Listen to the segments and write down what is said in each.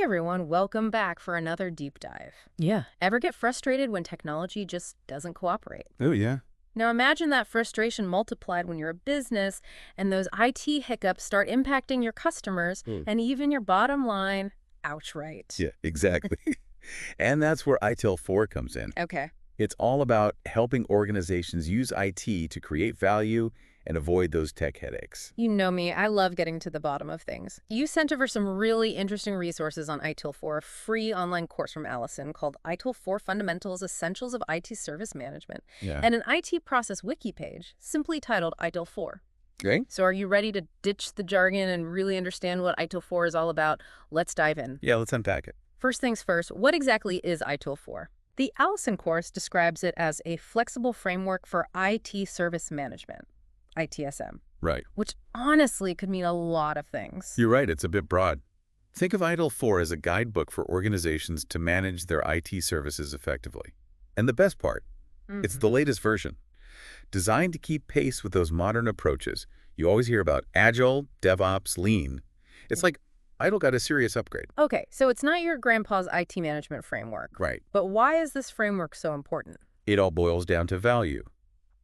Hey everyone, welcome back for another deep dive. Yeah. Ever get frustrated when technology just doesn't cooperate? Oh, yeah. Now imagine that frustration multiplied when you're a business and those IT hiccups start impacting your customers and even your bottom line outright. Yeah, exactly. And that's where ITIL 4 comes in. Okay. It's all about helping organizations use IT to create value and avoid those tech headaches. You know me, I love getting to the bottom of things. You sent over some really interesting resources on ITIL 4, a free online course from Allison called ITIL 4 Fundamentals Essentials of IT Service Management, Yeah. and an IT process wiki page simply titled ITIL 4. Okay? So are you ready to ditch the jargon and really understand what ITIL 4 is all about? Let's dive in. Yeah, let's unpack it. First things first, what exactly is ITIL 4? The Allison course describes it as a flexible framework for IT service management, ITSM, Right. which honestly could mean a lot of things. You're right, it's a bit broad. Think of ITIL 4 as a guidebook for organizations to manage their IT services effectively. And the best part, it's the latest version. Designed to keep pace with those modern approaches. You always hear about Agile, DevOps, Lean. It's like ITIL got a serious upgrade. Okay, so it's not your grandpa's IT management framework. Right. But why is this framework so important? It all boils down to value.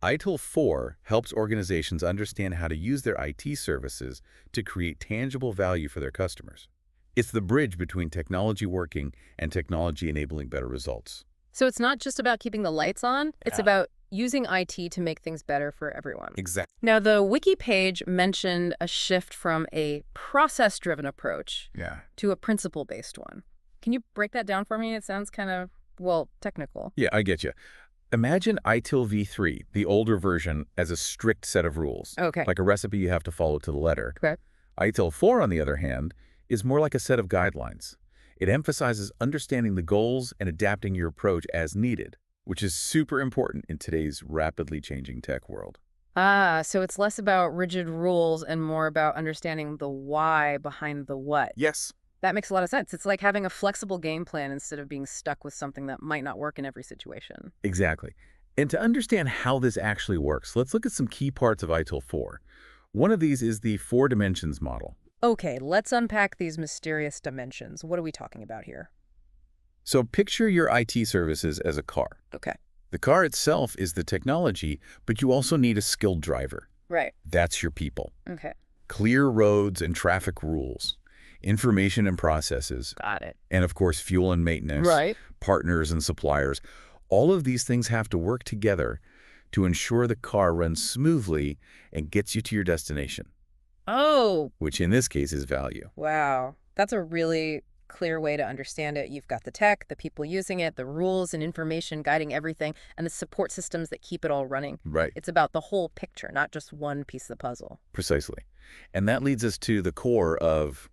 ITIL 4 helps organizations understand how to use their IT services to create tangible value for their customers. It's the bridge between technology working and technology enabling better results. So it's not just about keeping the lights on, it's Yeah. about using IT to make things better for everyone. Exactly. Now, the wiki page mentioned a shift from a process-driven approach Yeah. to a principle-based one. Can you break that down for me? It sounds kind of, well, technical. Yeah, I get you. Imagine ITIL v3, the older version, as a strict set of rules. Okay. Like a recipe you have to follow to the letter. Okay. ITIL 4, on the other hand, is more like a set of guidelines. It emphasizes understanding the goals and adapting your approach as needed, which is super important in today's rapidly changing tech world. Ah, so it's less about rigid rules and more about understanding the why behind the what. Yes. That makes a lot of sense. It's like having a flexible game plan instead of being stuck with something that might not work in every situation. Exactly. And to understand how this actually works, let's look at some key parts of ITIL 4. One of these is the 4 dimensions model. Okay, let's unpack these mysterious dimensions. What are we talking about here? So picture your IT services as a car. Okay. The car itself is the technology, but you also need a skilled driver. Right. That's your people. Okay. Clear roads and traffic rules, information and processes, Got it. and of course fuel and maintenance, Right. partners and suppliers. All of these things have to work together to ensure the car runs smoothly and gets you to your destination, Oh, which in this case is value. wow. That's a really clear way to understand it. You've got the tech, the people using it, the rules and information guiding everything, and the support systems that keep it all running. Right. It's about the whole picture, not just one piece of the puzzle. Precisely. And that leads us to the core of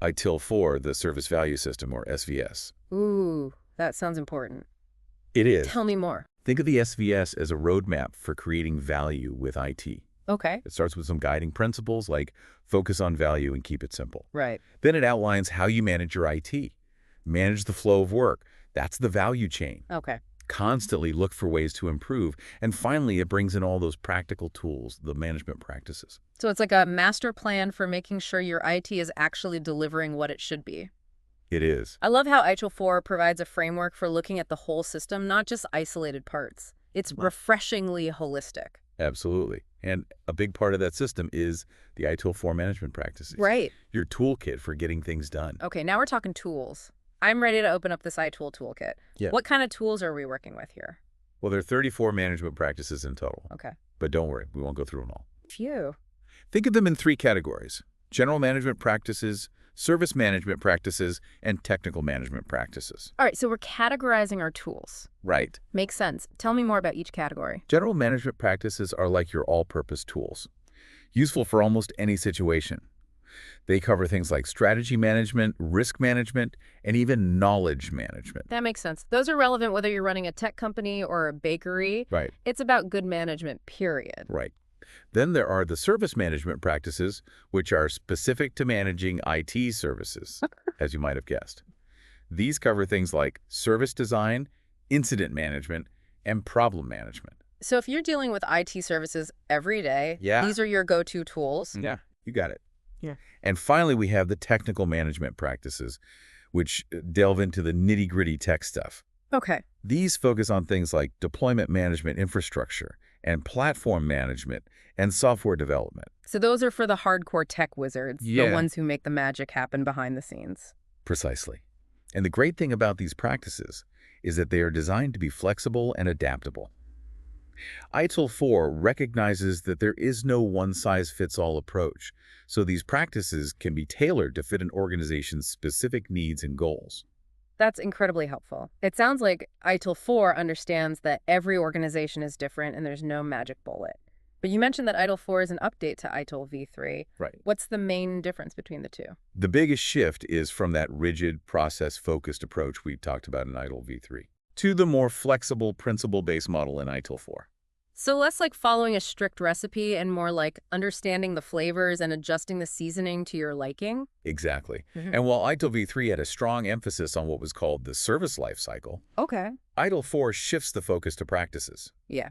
ITIL 4, the Service Value System, or SVS. Ooh, that sounds important. It is. Tell me more. Think of the SVS as a roadmap for creating value with IT. Okay. It starts with some guiding principles like focus on value and keep it simple. Right. Then it outlines how you manage your IT. Manage the flow of work. That's the value chain. Okay. Constantly look for ways to improve. And finally, it brings in all those practical tools, the management practices. So it's like a master plan for making sure your IT is actually delivering what it should be. It is. I love how ITIL 4 provides a framework for looking at the whole system, not just isolated parts. It's refreshingly holistic. Absolutely. And a big part of that system is the ITIL 4 management practices. Right. Your toolkit for getting things done. Okay, now we're talking tools. I'm ready to open up this iTool toolkit. Yeah. What kind of tools are we working with here? Well, there are 34 management practices in total. Okay. But don't worry, we won't go through them all. Phew. Think of them in 3 categories: general management practices, service management practices, and technical management practices. All right, so we're categorizing our tools. Right. Makes sense. Tell me more about each category. General management practices are like your all-purpose tools, useful for almost any situation. They cover things like strategy management, risk management, and even knowledge management. That makes sense. Those are relevant whether you're running a tech company or a bakery. Right. It's about good management, period. Right. Then there are the service management practices, which are specific to managing IT services, as you might have guessed. These cover things like service design, incident management, and problem management. So if you're dealing with IT services every day, Yeah. these are your go-to tools. Yeah, you got it. Yeah. And finally, we have the technical management practices, which delve into the nitty-gritty tech stuff. Okay. These focus on things like deployment management infrastructure and platform management and software development. So those are for the hardcore tech wizards, the Yeah. ones who make the magic happen behind the scenes. Precisely. And the great thing about these practices is that they are designed to be flexible and adaptable. ITIL 4 recognizes that there is no one-size-fits-all approach, so these practices can be tailored to fit an organization's specific needs and goals. That's incredibly helpful. It sounds like ITIL 4 understands that every organization is different and there's no magic bullet. But you mentioned that ITIL 4 is an update to ITIL v3. Right. What's the main difference between the two? The biggest shift is from that rigid, process-focused approach we talked about in ITIL v3 to the more flexible, principle-based model in ITIL 4. So less like following a strict recipe and more like understanding the flavors and adjusting the seasoning to your liking? Exactly. And while ITIL v3 had a strong emphasis on what was called the service life cycle, Okay. ITIL 4 shifts the focus to practices. Yeah.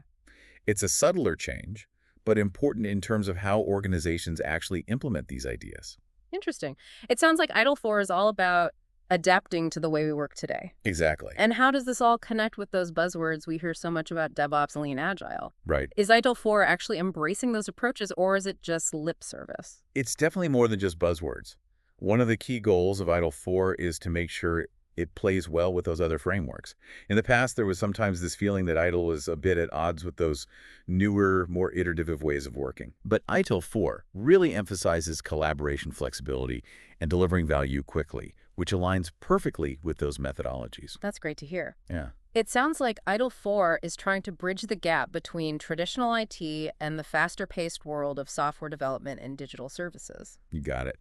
It's a subtler change, but important in terms of how organizations actually implement these ideas. Interesting. It sounds like ITIL 4 is all about adapting to the way we work today. Exactly. And how does this all connect with those buzzwords we hear so much about DevOps and Lean Agile? Right. Is ITIL 4 actually embracing those approaches, or is it just lip service? It's definitely more than just buzzwords. One of the key goals of ITIL 4 is to make sure it plays well with those other frameworks. In the past, there was sometimes this feeling that ITIL was a bit at odds with those newer, more iterative ways of working. But ITIL 4 really emphasizes collaboration flexibility and delivering value quickly, which aligns perfectly with those methodologies. That's great to hear. Yeah. It sounds like ITIL 4 is trying to bridge the gap between traditional IT and the faster-paced world of software development and digital services. You got it.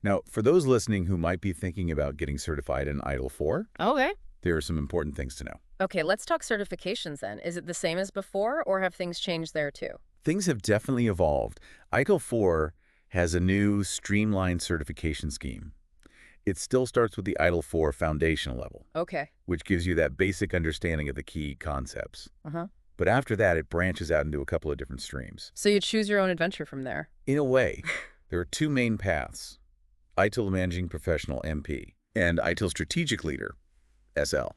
Now, for those listening who might be thinking about getting certified in ITIL 4, Okay. there are some important things to know. Okay, let's talk certifications then. Is it the same as before, or have things changed there too? Things have definitely evolved. ITIL 4 has a new streamlined certification scheme. It still starts with the ITIL 4 foundational level, Okay. which gives you that basic understanding of the key concepts. Uh-huh. But after that, it branches out into a couple of different streams. So you choose your own adventure from there. In a way, there are two main paths: ITIL Managing Professional MP and ITIL Strategic Leader SL.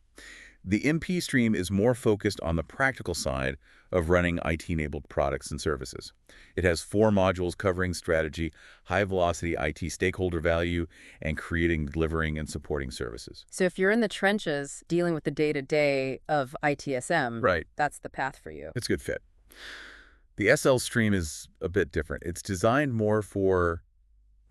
The MP stream is more focused on the practical side of running IT-enabled products and services. It has 4 modules covering strategy, high-velocity IT stakeholder value, and creating, delivering, and supporting services. So if you're in the trenches dealing with the day-to-day of ITSM, Right. that's the path for you. It's a good fit. The SL stream is a bit different. It's designed more for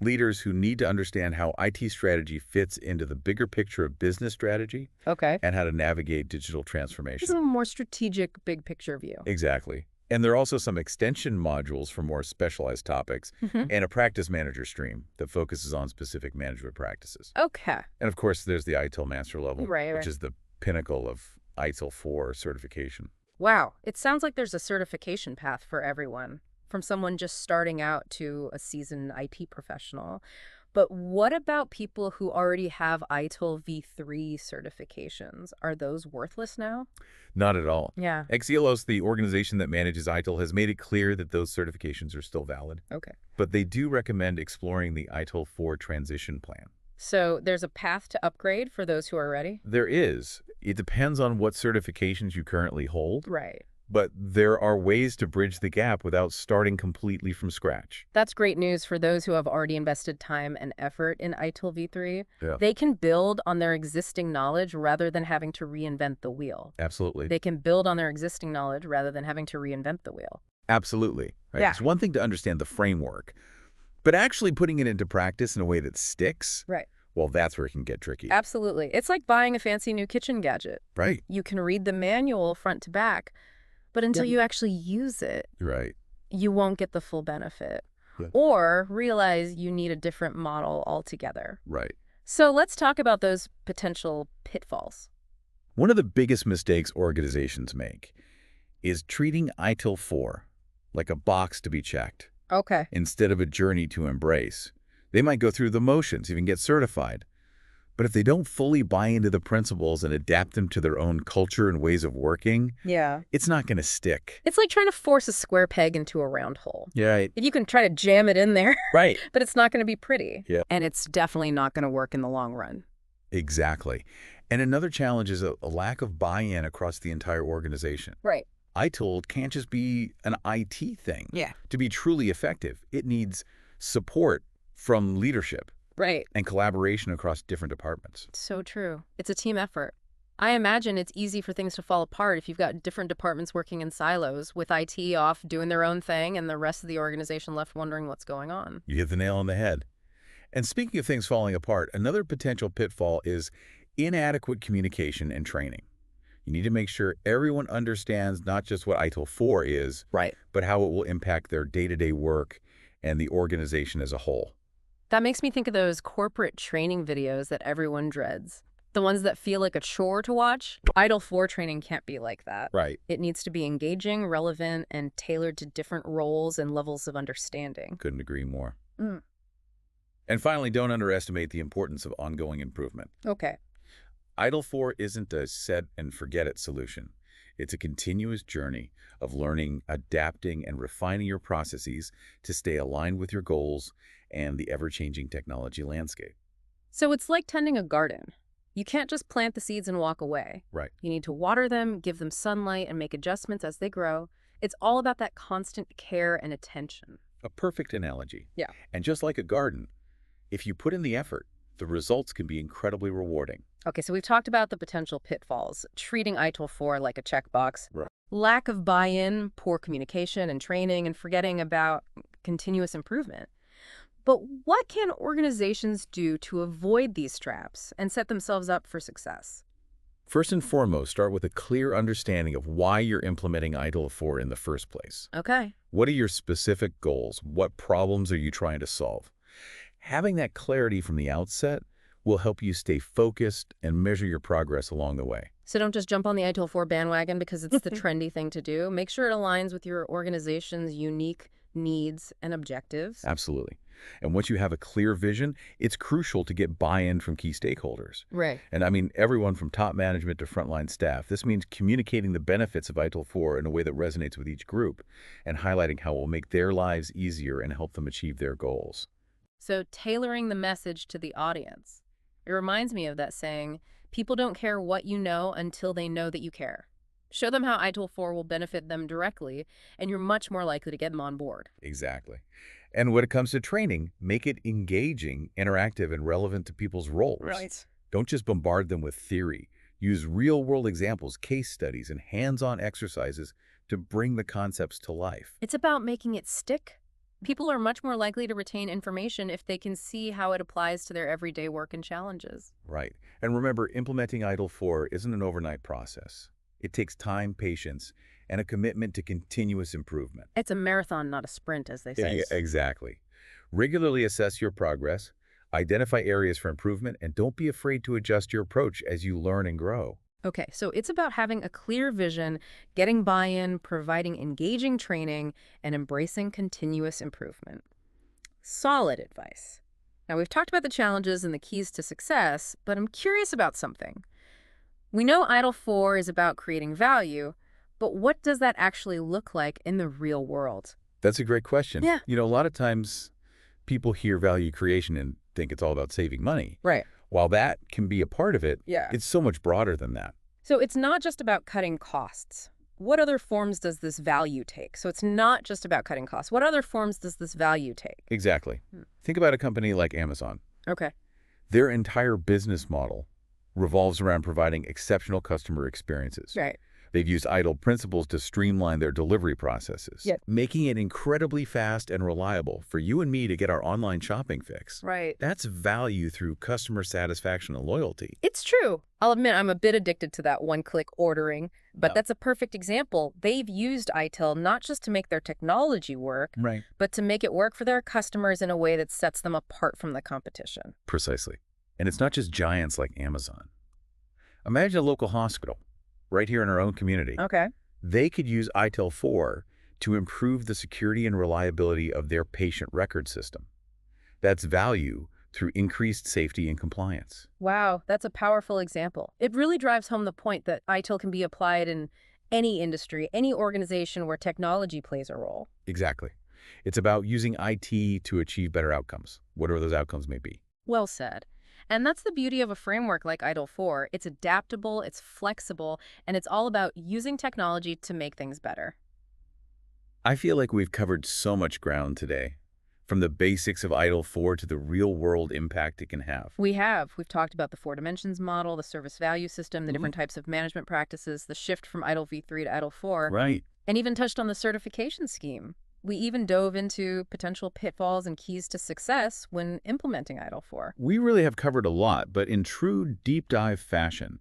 leaders who need to understand how IT strategy fits into the bigger picture of business strategy Okay. and how to navigate digital This is transformation. a more strategic, big picture view. Exactly. And there are also some extension modules for more specialized topics Mhm. and a practice manager stream that focuses on specific management practices. Okay. And of course, there's the ITIL master level, Right. which is the pinnacle of ITIL 4 certification. Wow. It sounds like there's a certification path for everyone, from someone just starting out to a seasoned IT professional. But what about people who already have ITIL v3 certifications? Are those worthless now? Not at all. Yeah. Exielos, the organization that manages ITIL, has made it clear that those certifications are still valid, Okay. but they do recommend exploring the ITIL 4 transition plan. So there's a path to upgrade for those who are ready? There is. It depends on what certifications you currently hold, Right. but there are ways to bridge the gap without starting completely from scratch. That's great news for those who have already invested time and effort in ITIL v3. Yeah. They can build on their existing knowledge rather than having to reinvent the wheel. Absolutely. They can build on their existing knowledge rather than having to reinvent the wheel. Absolutely. Right? Yeah. It's one thing to understand the framework, but actually putting it into practice in a way that sticks, Right. well, that's where it can get tricky. Absolutely. It's like buying a fancy new kitchen gadget. Right. You can read the manual front to back, but until you actually use it, Right. you won't get the full benefit. Yeah. Or realize you need a different model altogether. Right. So let's talk about those potential pitfalls. One of the biggest mistakes organizations make is treating ITIL 4 like a box to be checked Okay. instead of a journey to embrace. They might go through the motions, even get certified. But if they don't fully buy into the principles and adapt them to their own culture and ways of working, Yeah. it's not going to stick. It's like trying to force a square peg into a round hole. Yeah. You can try to jam it in there, Right. but it's not going to be pretty. Yeah. And it's definitely not going to work in the long run. Exactly. And another challenge is a lack of buy-in across the entire organization. Right. ITIL can't just be an IT thing. Yeah. To be truly effective, it needs support from leadership Right. and collaboration across different departments. So true. It's a team effort. I imagine it's easy for things to fall apart if you've got different departments working in silos, with IT off doing their own thing and the rest of the organization left wondering what's going on. You hit the nail on the head. And speaking of things falling apart, another potential pitfall is inadequate communication and training. You need to make sure everyone understands not just what ITIL 4 is, Right. but how it will impact their day-to-day work and the organization as a whole. That makes me think of those corporate training videos that everyone dreads. The ones that feel like a chore to watch. ITIL 4 training can't be like that. Right. It needs to be engaging, relevant, and tailored to different roles and levels of understanding. Couldn't agree more. Mm. And finally, don't underestimate the importance of ongoing improvement. Okay. ITIL 4 isn't a set-and-forget-it solution. It's a continuous journey of learning, adapting, and refining your processes to stay aligned with your goals and the ever-changing technology landscape. So it's like tending a garden. You can't just plant the seeds and walk away. Right. You need to water them, give them sunlight, and make adjustments as they grow. It's all about that constant care and attention. A perfect analogy. Yeah. And just like a garden, if you put in the effort, the results can be incredibly rewarding. Okay, so we've talked about the potential pitfalls, treating ITIL 4 like a checkbox, Right. lack of buy-in, poor communication and training, and forgetting about continuous improvement. But what can organizations do to avoid these traps and set themselves up for success? First and foremost, start with a clear understanding of why you're implementing ITIL 4 in the first place. Okay. What are your specific goals? What problems are you trying to solve? Having that clarity from the outset will help you stay focused and measure your progress along the way. So don't just jump on the ITIL 4 bandwagon because it's the trendy thing to do. Make sure it aligns with your organization's unique needs and objectives. Absolutely. And once you have a clear vision, it's crucial to get buy-in from key stakeholders. Right. And I mean, everyone from top management to frontline staff. This means communicating the benefits of ITIL 4 in a way that resonates with each group and highlighting how it will make their lives easier and help them achieve their goals. So tailoring the message to the audience. It reminds me of that saying, people don't care what you know until they know that you care. Show them how ITIL 4 will benefit them directly, and you're much more likely to get them on board. Exactly. And when it comes to training, make it engaging, interactive, and relevant to people's roles. Don't just bombard them with theory. Use real-world examples, case studies, and hands-on exercises to bring the concepts to life. It's about making it stick. People are much more likely to retain information if they can see how it applies to their everyday work and challenges. Right. And remember, implementing ITIL 4 isn't an overnight process. It takes time, patience, and a commitment to continuous improvement. It's a marathon, not a sprint, as they say. Yeah, exactly. Regularly assess your progress, identify areas for improvement, and don't be afraid to adjust your approach as you learn and grow. Okay, so it's about having a clear vision, getting buy-in, providing engaging training, and embracing continuous improvement. Solid advice. Now, we've talked about the challenges and the keys to success, but I'm curious about something. We know ITIL 4 is about creating value, but what does that actually look like in the real world? That's a great question. Yeah. You know, a lot of times people hear value creation and think it's all about saving money. Right. While that can be a part of it, Yeah. it's so much broader than that. So it's not just about cutting costs. What other forms does this value take? So it's not just about cutting costs. What other forms does this value take? Exactly. Think about a company like Amazon. Okay. Their entire business model revolves around providing exceptional customer experiences. Right. They've used ITIL principles to streamline their delivery processes, making it incredibly fast and reliable for you and me to get our online shopping fix. Right. That's value through customer satisfaction and loyalty. It's true. I'll admit I'm a bit addicted to that one-click ordering, but that's a perfect example. They've used ITIL not just to make their technology work, Right. but to make it work for their customers in a way that sets them apart from the competition. Precisely. And it's not just giants like Amazon. Imagine a local hospital right here in our own community. Okay. They could use ITIL 4 to improve the security and reliability of their patient record system. That's value through increased safety and compliance. Wow, that's a powerful example. It really drives home the point that ITIL can be applied in any industry, any organization where technology plays a role. Exactly. It's about using IT to achieve better outcomes, whatever those outcomes may be. Well said. And that's the beauty of a framework like ITIL 4. It's adaptable, it's flexible, and it's all about using technology to make things better. I feel like we've covered so much ground today, from the basics of ITIL 4 to the real-world impact it can have. We've talked about the four dimensions model, the service value system, the Mhm. different types of management practices, the shift from ITIL v3 to ITIL 4, Right. and even touched on the certification scheme. We even dove into potential pitfalls and keys to success when implementing ITIL 4. We really have covered a lot, but in true deep dive fashion.